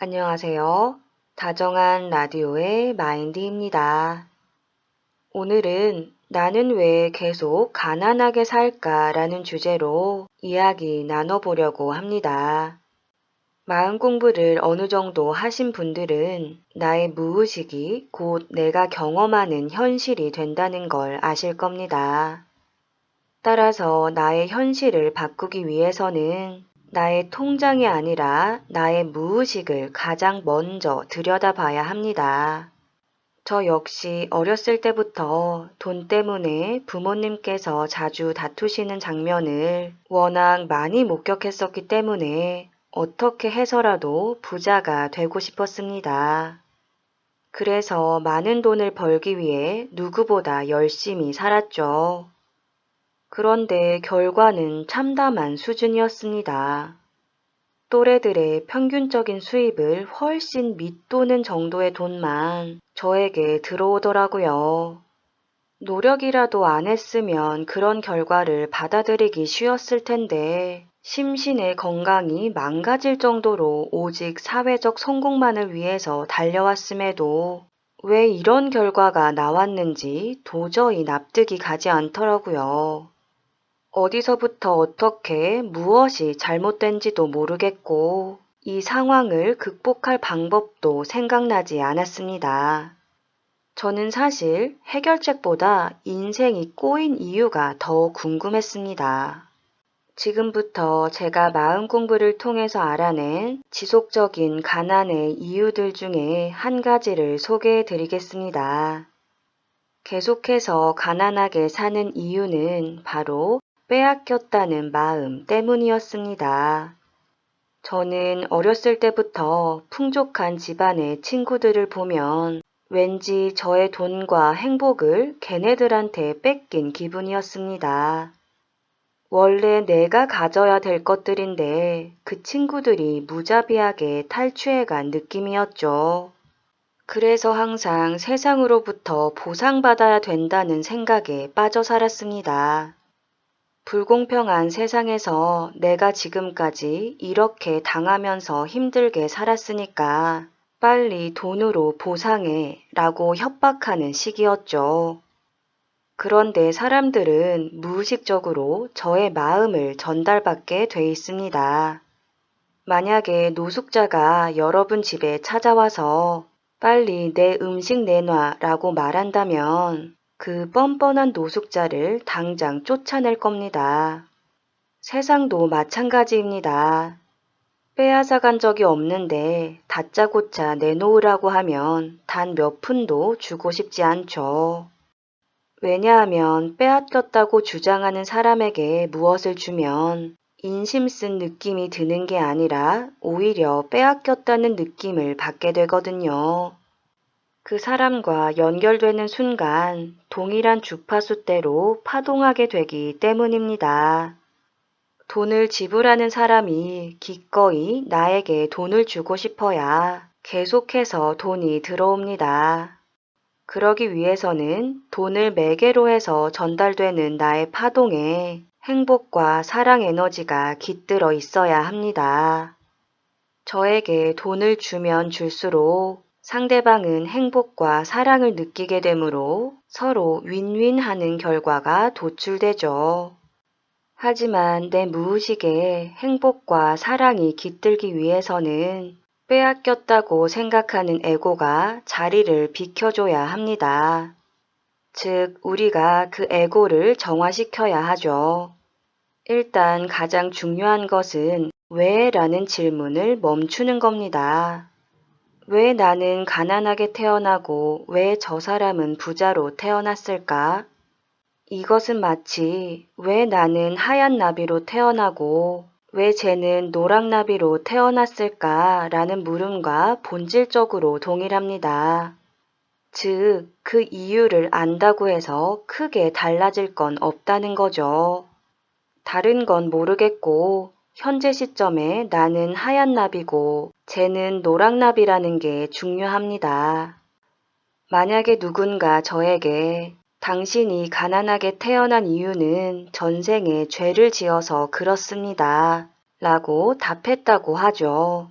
안녕하세요. 다정한 라디오의 마인드입니다. 오늘은 나는 왜 계속 가난하게 살까라는 주제로 이야기 나눠보려고 합니다. 마음 공부를 어느 정도 하신 분들은 나의 무의식이 곧 내가 경험하는 현실이 된다는 걸 아실 겁니다. 따라서 나의 현실을 바꾸기 위해서는 나의 통장이 아니라 나의 무의식을 가장 먼저 들여다봐야 합니다. 저 역시 어렸을 때부터 돈 때문에 부모님께서 자주 다투시는 장면을 워낙 많이 목격했었기 때문에 어떻게 해서라도 부자가 되고 싶었습니다. 그래서 많은 돈을 벌기 위해 누구보다 열심히 살았죠. 그런데 결과는 참담한 수준이었습니다. 또래들의 평균적인 수입을 훨씬 밑도는 정도의 돈만 저에게 들어오더라고요. 노력이라도 안 했으면 그런 결과를 받아들이기 쉬웠을 텐데, 심신의 건강이 망가질 정도로 오직 사회적 성공만을 위해서 달려왔음에도 왜 이런 결과가 나왔는지 도저히 납득이 가지 않더라고요. 어디서부터 어떻게 무엇이 잘못된지도 모르겠고 이 상황을 극복할 방법도 생각나지 않았습니다. 저는 사실 해결책보다 인생이 꼬인 이유가 더 궁금했습니다. 지금부터 제가 마음 공부를 통해서 알아낸 지속적인 가난의 이유들 중에 한 가지를 소개해 드리겠습니다. 계속해서 가난하게 사는 이유는 바로 빼앗겼다는 마음 때문이었습니다. 저는 어렸을 때부터 풍족한 집안의 친구들을 보면 왠지 저의 돈과 행복을 걔네들한테 뺏긴 기분이었습니다. 원래 내가 가져야 될 것들인데 그 친구들이 무자비하게 탈취해간 느낌이었죠. 그래서 항상 세상으로부터 보상받아야 된다는 생각에 빠져 살았습니다. 불공평한 세상에서 내가 지금까지 이렇게 당하면서 힘들게 살았으니까 빨리 돈으로 보상해 라고 협박하는 시기였죠. 그런데 사람들은 무의식적으로 저의 마음을 전달받게 돼 있습니다. 만약에 노숙자가 여러분 집에 찾아와서 빨리 내 음식 내놔 라고 말한다면 그 뻔뻔한 노숙자를 당장 쫓아낼 겁니다. 세상도 마찬가지입니다. 빼앗아간 적이 없는데 다짜고짜 내놓으라고 하면 단 몇 푼도 주고 싶지 않죠. 왜냐하면 빼앗겼다고 주장하는 사람에게 무엇을 주면 인심 쓴 느낌이 드는 게 아니라 오히려 빼앗겼다는 느낌을 받게 되거든요. 그 사람과 연결되는 순간 동일한 주파수대로 파동하게 되기 때문입니다. 돈을 지불하는 사람이 기꺼이 나에게 돈을 주고 싶어야 계속해서 돈이 들어옵니다. 그러기 위해서는 돈을 매개로 해서 전달되는 나의 파동에 행복과 사랑 에너지가 깃들어 있어야 합니다. 저에게 돈을 주면 줄수록 상대방은 행복과 사랑을 느끼게 되므로 서로 윈윈하는 결과가 도출되죠. 하지만 내 무의식에 행복과 사랑이 깃들기 위해서는 빼앗겼다고 생각하는 에고가 자리를 비켜줘야 합니다. 즉, 우리가 그 에고를 정화시켜야 하죠. 일단 가장 중요한 것은 왜? 라는 질문을 멈추는 겁니다. 왜 나는 가난하게 태어나고 왜 저 사람은 부자로 태어났을까? 이것은 마치 왜 나는 하얀 나비로 태어나고 왜 쟤는 노랑 나비로 태어났을까? 라는 물음과 본질적으로 동일합니다. 즉, 그 이유를 안다고 해서 크게 달라질 건 없다는 거죠. 다른 건 모르겠고, 현재 시점에 나는 하얀 나비고, 쟤는 노랑 나비라는 게 중요합니다. 만약에 누군가 저에게 당신이 가난하게 태어난 이유는 전생에 죄를 지어서 그렇습니다. 라고 답했다고 하죠.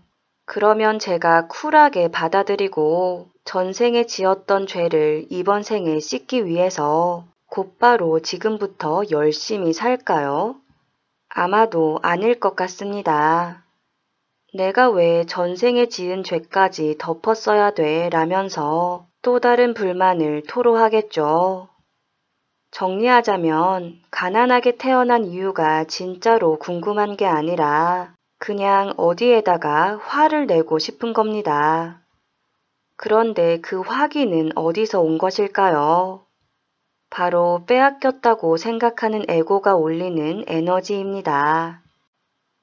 그러면 제가 쿨하게 받아들이고 전생에 지었던 죄를 이번 생에 씻기 위해서 곧바로 지금부터 열심히 살까요? 아마도 아닐 것 같습니다. 내가 왜 전생에 지은 죄까지 덮었어야 돼? 라면서 또 다른 불만을 토로하겠죠. 정리하자면 가난하게 태어난 이유가 진짜로 궁금한 게 아니라 그냥 어디에다가 화를 내고 싶은 겁니다. 그런데 그 화기는 어디서 온 것일까요? 바로 빼앗겼다고 생각하는 에고가 올리는 에너지입니다.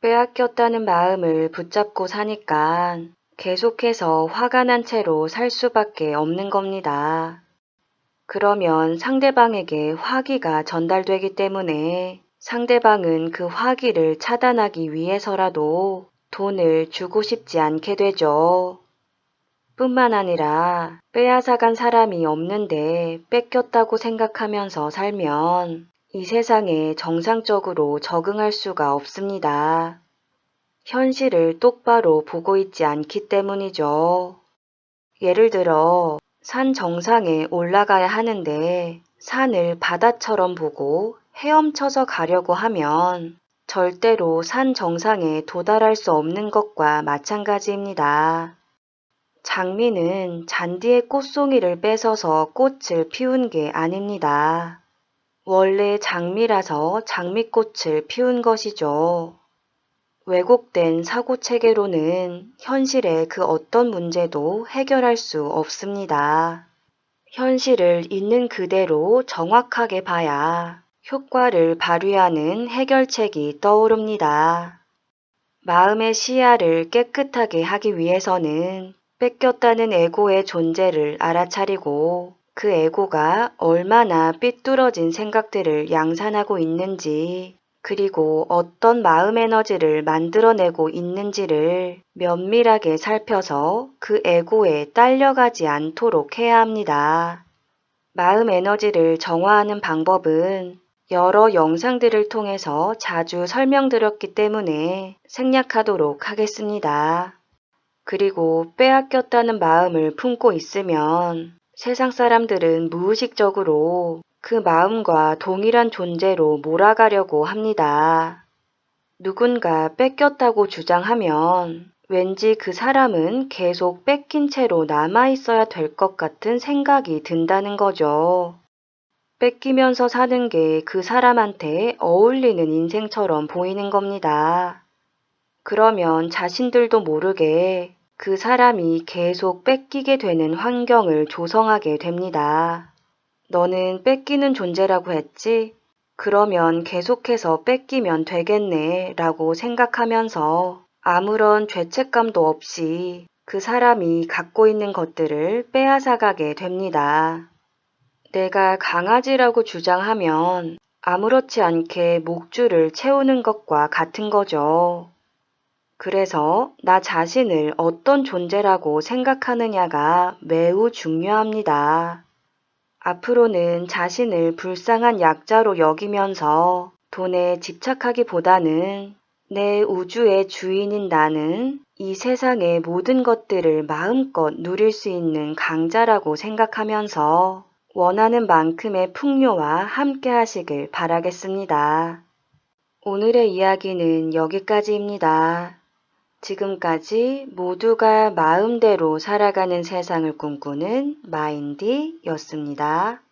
빼앗겼다는 마음을 붙잡고 사니까 계속해서 화가 난 채로 살 수밖에 없는 겁니다. 그러면 상대방에게 화기가 전달되기 때문에 상대방은 그 화기를 차단하기 위해서라도 돈을 주고 싶지 않게 되죠. 뿐만 아니라 빼앗아간 사람이 없는데 뺏겼다고 생각하면서 살면 이 세상에 정상적으로 적응할 수가 없습니다. 현실을 똑바로 보고 있지 않기 때문이죠. 예를 들어 산 정상에 올라가야 하는데 산을 바다처럼 보고 헤엄쳐서 가려고 하면 절대로 산 정상에 도달할 수 없는 것과 마찬가지입니다. 장미는 잔디의 꽃송이를 뺏어서 꽃을 피운 게 아닙니다. 원래 장미라서 장미꽃을 피운 것이죠. 왜곡된 사고 체계로는 현실의 그 어떤 문제도 해결할 수 없습니다. 현실을 있는 그대로 정확하게 봐야 효과를 발휘하는 해결책이 떠오릅니다. 마음의 시야를 깨끗하게 하기 위해서는 뺏겼다는 에고의 존재를 알아차리고 그 에고가 얼마나 삐뚤어진 생각들을 양산하고 있는지 그리고 어떤 마음 에너지를 만들어내고 있는지를 면밀하게 살펴서 그 에고에 딸려가지 않도록 해야 합니다. 마음 에너지를 정화하는 방법은 여러 영상들을 통해서 자주 설명드렸기 때문에 생략하도록 하겠습니다. 그리고 빼앗겼다는 마음을 품고 있으면 세상 사람들은 무의식적으로 그 마음과 동일한 존재로 몰아가려고 합니다. 누군가 뺏겼다고 주장하면 왠지 그 사람은 계속 뺏긴 채로 남아있어야 될 것 같은 생각이 든다는 거죠. 뺏기면서 사는 게 그 사람한테 어울리는 인생처럼 보이는 겁니다. 그러면 자신들도 모르게 그 사람이 계속 뺏기게 되는 환경을 조성하게 됩니다. 너는 뺏기는 존재라고 했지? 그러면 계속해서 뺏기면 되겠네 라고 생각하면서 아무런 죄책감도 없이 그 사람이 갖고 있는 것들을 빼앗아가게 됩니다. 내가 강아지라고 주장하면 아무렇지 않게 목줄을 채우는 것과 같은 거죠. 그래서 나 자신을 어떤 존재라고 생각하느냐가 매우 중요합니다. 앞으로는 자신을 불쌍한 약자로 여기면서 돈에 집착하기보다는 내 우주의 주인인 나는 이 세상의 모든 것들을 마음껏 누릴 수 있는 강자라고 생각하면서 원하는 만큼의 풍요와 함께 하시길 바라겠습니다. 오늘의 이야기는 여기까지입니다. 지금까지 모두가 마음대로 살아가는 세상을 꿈꾸는 마인디였습니다.